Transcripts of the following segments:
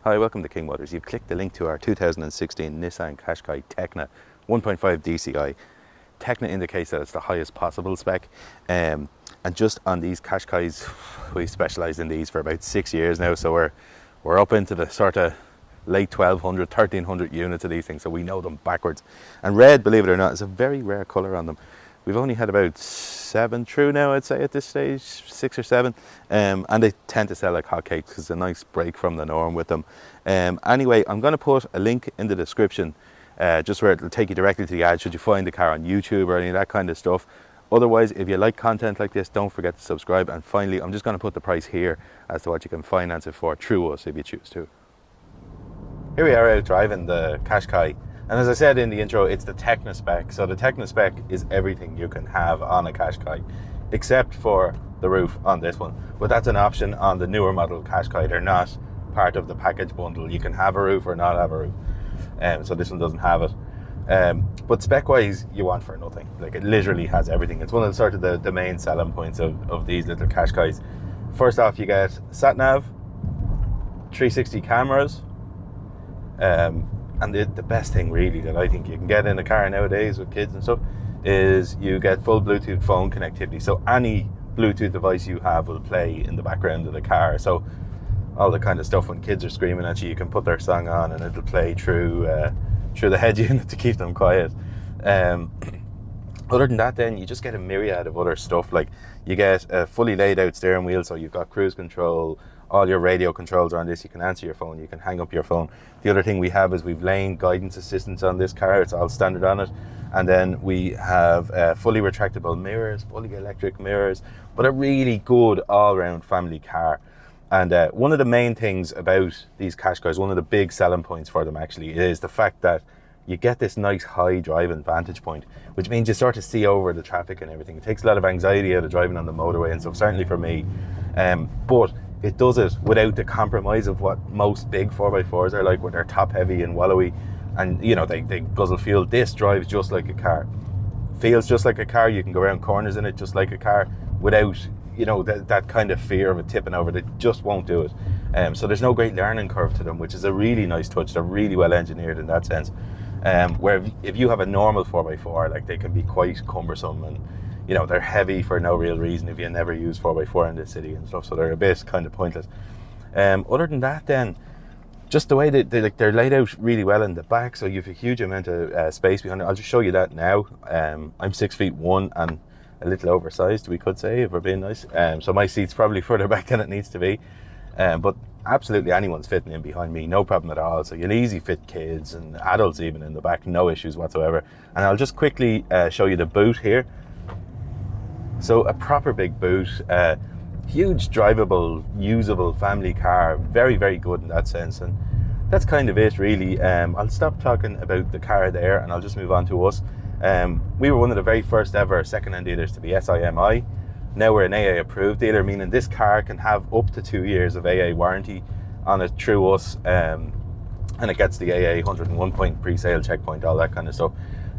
Hi, welcome to King Motors. You've clicked the link to our 2016 Nissan Qashqai TEKNA 1.5 DCI. TEKNA indicates that it's the highest possible spec. And just on these Qashqais, we specialise in these for about 6 years now, so we're up into the sort of late 1200, 1300 units of these things, so we know them backwards. And red, believe it or not, is a very rare colour on them. We've only had about 7 through now, I'd say, at this stage, 6 or 7. And they tend to sell like hotcakes because it's a nice break from the norm with them. Anyway, I'm going to put a link in the description, just where it'll take you directly to the ad should you find the car on YouTube or any of that kind of stuff. Otherwise, if you like content like this, don't forget to subscribe. And finally, I'm just going to put the price here as to what you can finance it for through us if you choose to. Here we are out driving the Qashqai. And as I said in the intro, it's the TEKNA spec. So the TEKNA spec is everything you can have on a Qashqai, except for the roof on this one. But that's an option on the newer model Qashqai. They're not part of the package bundle. You can have a roof or not have a roof. So this one doesn't have it. But spec-wise, you want for nothing. Like, it literally has everything. It's one of the main selling points of these little Qashqais. First off, you get sat-nav, 360 cameras, and the best thing really that I think you can get in a car nowadays with kids and stuff is you get full Bluetooth phone connectivity. So any Bluetooth device you have will play in the background of the car. So all the kind of stuff when kids are screaming at you, you can put their song on and it'll play through the head unit to keep them quiet. Other than that, then you just get a myriad of other stuff. Like, you get a fully laid out steering wheel, so you've got cruise control, all your radio controls are on this. You can answer your phone, you can hang up your phone. The other thing we have is we've lane guidance assistance on this car. It's all standard on it. And then we have fully retractable mirrors, fully electric mirrors, but a really good all-round family car. And one of the main things about these Qashqais, one of the big selling points for them actually, is the fact that you get this nice high driving vantage point, which means you sort of see over the traffic and everything. It takes a lot of anxiety out of driving on the motorway and stuff, certainly for me. But it does it without the compromise of what most big 4x4s are like, where they're top heavy and wallowy, and you know, they guzzle fuel. This drives just like a car, feels just like a car. You can go around corners in it just like a car without, you know, that kind of fear of it tipping over. They just won't do it. So there's no great learning curve to them, which is a really nice touch. They're really well engineered in that sense. Where if you have a normal 4x4, like, they can be quite cumbersome, and you know, they're heavy for no real reason if you never use 4x4 in the city and stuff, so they're a bit kind of pointless. Other than that, then, just the way they're laid out really well in the back, so you have a huge amount of space behind it. I'll just show you that now. I'm 6'1" and a little oversized, we could say, if we're being nice. So my seat's probably further back than it needs to be. But absolutely anyone's fitting in behind me, no problem at all. So you'll easy fit kids and adults even in the back, no issues whatsoever. And I'll just quickly show you the boot here. So a proper big boot, huge drivable, usable family car, very, very good in that sense. And that's kind of it really. I'll stop talking about the car there and I'll just move on to us. We were one of the very first ever second-hand dealers to be SIMI. Now we're an AA approved dealer, meaning this car can have up to 2 years of AA warranty on it through us, and it gets the AA 101 point pre-sale checkpoint, all that kind of stuff.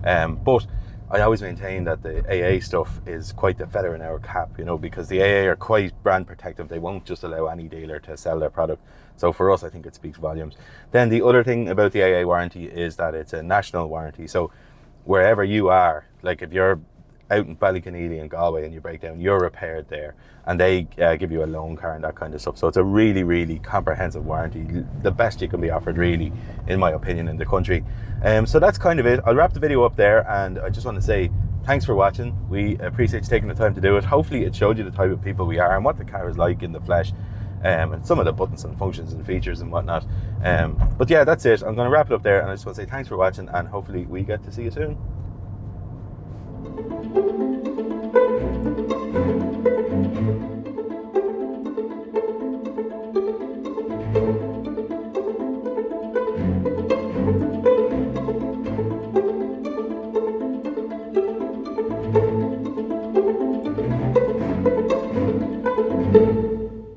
But I always maintain that the AA stuff is quite the feather in our cap, you know, because the AA are quite brand protective. They won't just allow any dealer to sell their product. So for us, I think it speaks volumes. Then the other thing about the AA warranty is that it's a national warranty. So wherever you are, like if you're out in Ballyconneely and Galway and you break down, you're repaired there, and they give you a loan car and that kind of stuff. So it's a really, really comprehensive warranty, the best you can be offered really, in my opinion, in the country. So that's kind of it. I'll wrap the video up there, and I just want to say thanks for watching. We appreciate you taking the time to do it. Hopefully it showed you the type of people we are and what the car is like in the flesh, and some of the buttons and functions and features and whatnot. But yeah, that's it. I'm going to wrap it up there, and I just want to say thanks for watching, and hopefully we get to see you soon.